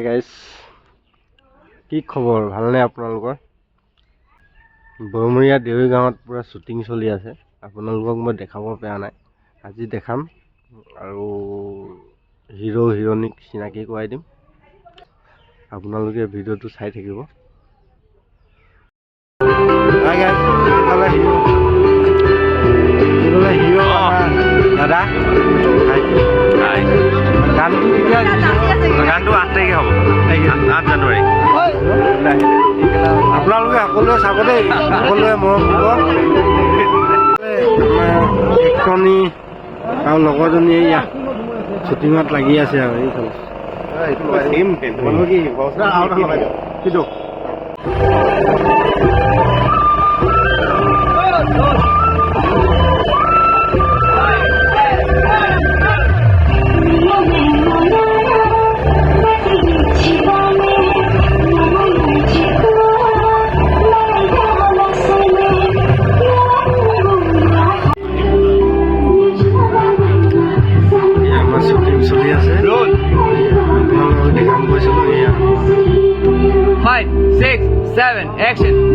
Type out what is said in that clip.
Guys কি খবৰ ভালনে আপোনালোকৰ বৰমৰীয়া দেউৰী গাঁৱত পুৰা শ্বুটিং চলি আছে আপোনালোকক মই দেখাব পৰা নাই আজি দেখাম আৰু হিৰো হিৰোইনিক চিনাকি কৰাই দিম আপোনালোকে ভিডিঅ'টো চাই থাকিব হাই গাইজ এইফালে হিৰো দাদা হাই হাই গানটো কেতিয়া গানটো 8 তাৰিখে হ'ব 8 জানুৱাৰী আপোনালোকে সকলোৱে চাব দেই সকলোৱে মৰম দিব একটনি আৰু লগৰজনী এয়া শ্বুটিঙত লাগি আছে আৰু এইফালে চলি আছে আপোনালোকক দেখাম গৈছিলোঁ এয়া 5, 6, 7, action!